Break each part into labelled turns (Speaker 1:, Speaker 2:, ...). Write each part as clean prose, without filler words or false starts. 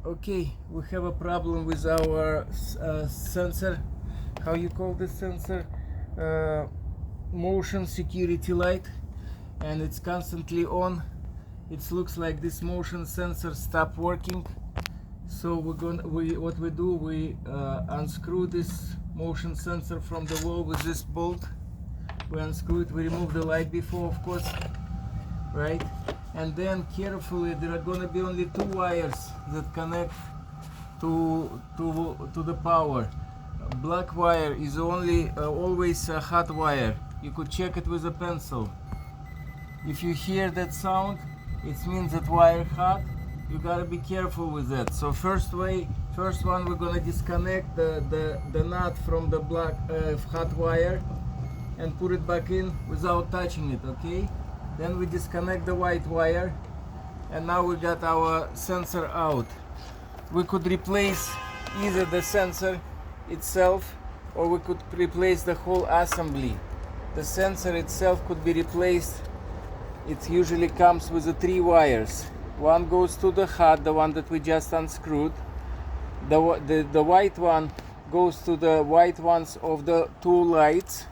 Speaker 1: Okay, we have a problem with our sensor. How you call this sensor? Motion security light, and it's constantly on. It looks like this motion sensor stopped working. So what we do, we unscrew this motion sensor from the wall with this bolt. We unscrew it, we remove the light before, of course, right? And then carefully, there are gonna be only two wires that connect to the power. Black wire is only always a hot wire. You could check it with a pencil. If you hear that sound, it means that wire hot. You gotta be careful with that. So first one, we're gonna disconnect the nut from the black hot wire and put it back in without touching it, okay? Then we disconnect the white wire, and now we got our sensor out. We could replace either the sensor itself, or we could replace the whole assembly. The sensor itself could be replaced. It usually comes with the three wires. One goes to the hot, the one that we just unscrewed. The white one goes to the white ones of the two lights,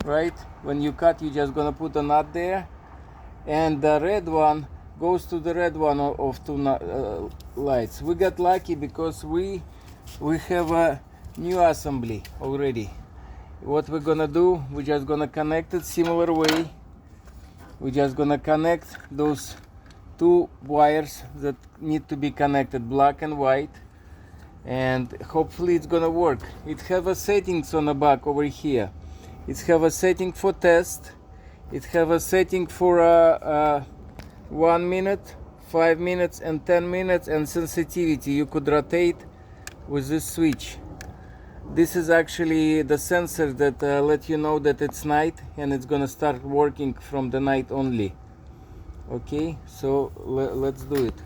Speaker 1: right? When you cut, you're just gonna put a nut there, and the red one goes to the red one of two lights. We got lucky because we have a new assembly already. What we're gonna do, we're just gonna connect it similar way. We're just gonna connect those two wires that need to be connected, black and white, and hopefully it's gonna work. It have a settings on the back over here. It have a setting for test. It have a setting for 1 minute, 5 minutes, and 10 minutes, and sensitivity. You could rotate with this switch. This is actually the sensor that let you know that it's night, and it's gonna start working from the night only. Okay, so let's do it.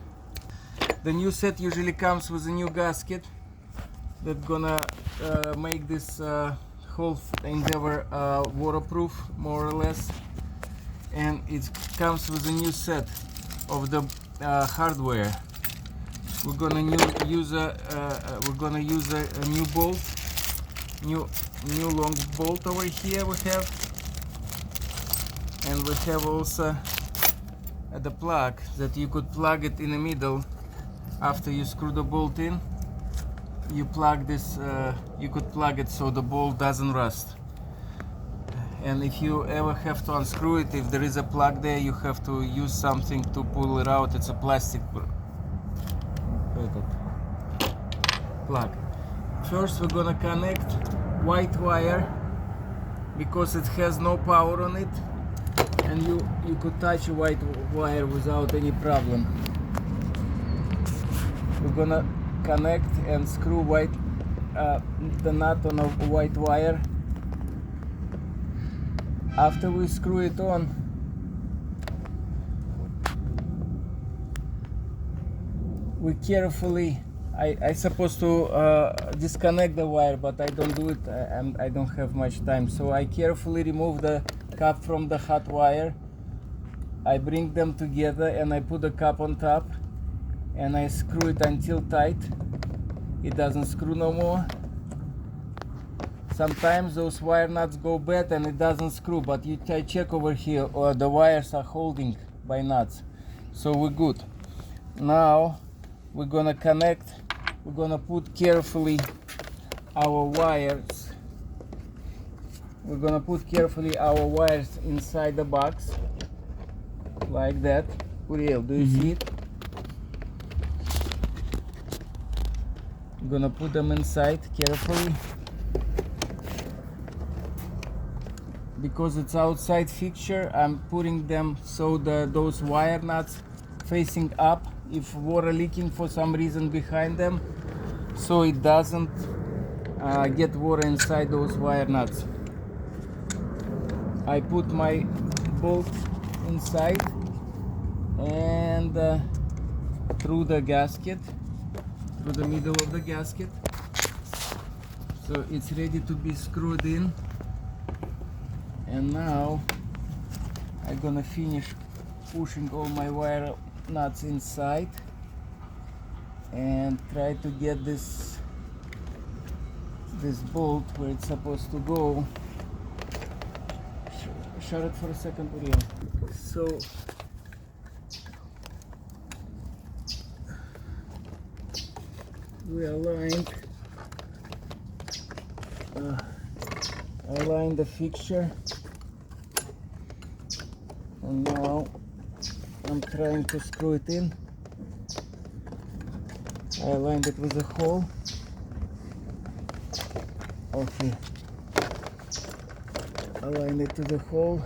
Speaker 1: The new set usually comes with a new gasket that's gonna make this whole endeavor waterproof, more or less. And it comes with a new set of the hardware. We're gonna use a new bolt, new long bolt over here we have, and we have also the plug that you could plug it in the middle. After you screw the bolt in, you plug this. You could plug it so the bolt doesn't rust. And if you ever have to unscrew it, if there is a plug there, you have to use something to pull it out. It's a plastic plug. First we're gonna connect white wire because it has no power on it, and you could touch a white wire without any problem. We're gonna connect and screw the nut on a white wire. After we screw it on, we carefully, I supposed to disconnect the wire, but I don't do it, I don't have much time. So I carefully remove the cap from the hot wire. I bring them together and I put the cap on top, and I screw it until tight. It doesn't screw no more. Sometimes those wire nuts go bad and it doesn't screw, but you check over here, or the wires are holding by nuts, so we're good. Now we're gonna connect. We're gonna put carefully our wires. We're gonna put carefully our wires inside the box, like that. Uriel, do you see it? I'm gonna put them inside carefully. Because it's outside fixture, I'm putting them so those wire nuts facing up. If water leaking for some reason behind them, so it doesn't get water inside those wire nuts. I put my bolt inside and through the gasket, through the middle of the gasket, so it's ready to be screwed in. And now I'm gonna finish pushing all my wire nuts inside. and try to get this bolt where it's supposed to go. Shut it for a second, Uriel. So we aligned the fixture, and now I'm trying to screw it in. I aligned it with a hole. Okay, align it to the hole.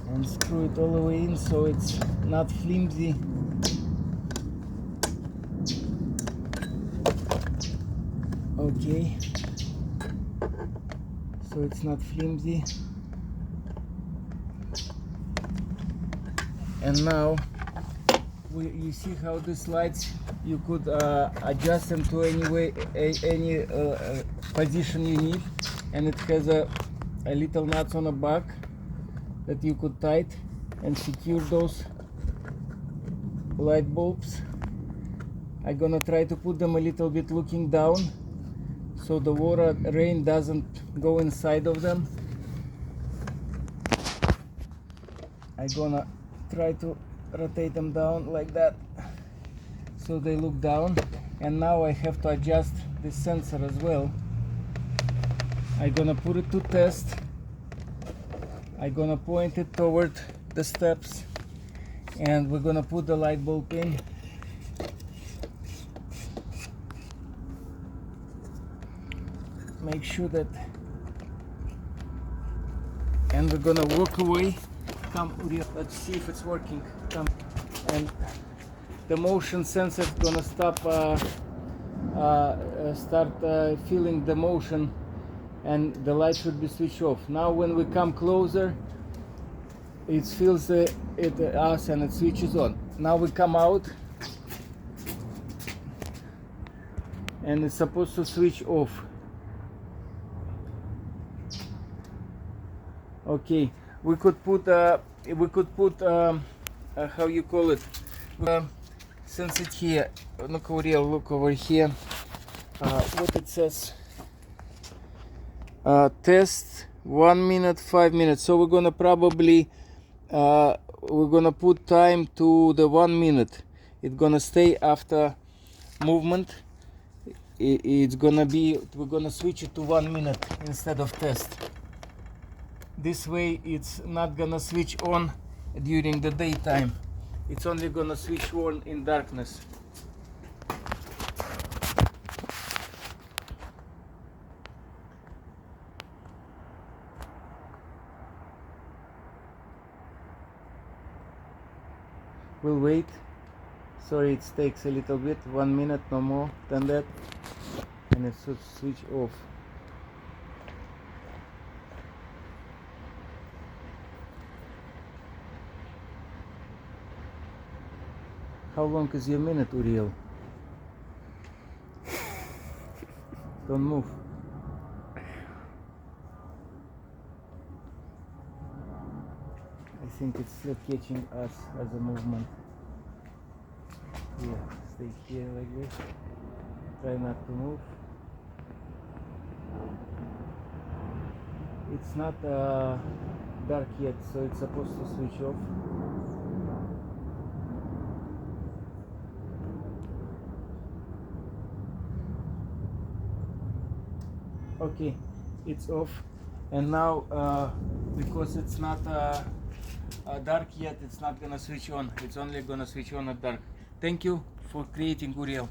Speaker 1: And screw it all the way in so it's not flimsy. Okay, so it's not flimsy. And now you see how these lights, you could adjust them to any position you need, and it has a little nuts on the back that you could tight and secure those light bulbs. I'm gonna try to put them a little bit looking down so the water rain doesn't go inside of them. I'm gonna try to rotate them down like that so they look down. And now I have to adjust this sensor as well. I'm gonna put it to test. I'm gonna point it toward the steps, and we're gonna put the light bulb in. Make sure that, and we're gonna walk away. Come, Uriel, let's see if it's working. Come, and the motion sensor is gonna start feeling the motion, and the light should be switched off. Now when we come closer, it feels us and it switches on. Now we come out and it's supposed to switch off. Okay, we could put how you call it, since it's here. Look over here, what it says. Test 1 minute, 5 minutes. So we're gonna probably put time to the 1 minute. It's gonna stay after movement. It's gonna be, we're gonna switch it to 1 minute instead of test. This way it's not gonna switch on during the daytime. It's only gonna switch on in darkness. We'll wait. Sorry, it takes a little bit, 1 minute, no more than that, and it should switch off. How long is your minute, Uriel? Don't move. I think it's still catching us as a movement. Yeah, stay here like this. Try not to move. It's not dark yet, so it's supposed to switch off. Okay, it's off. And now because it's not dark yet, it's not gonna switch on. It's only gonna switch on at dark. Thank you for creating, Uriel.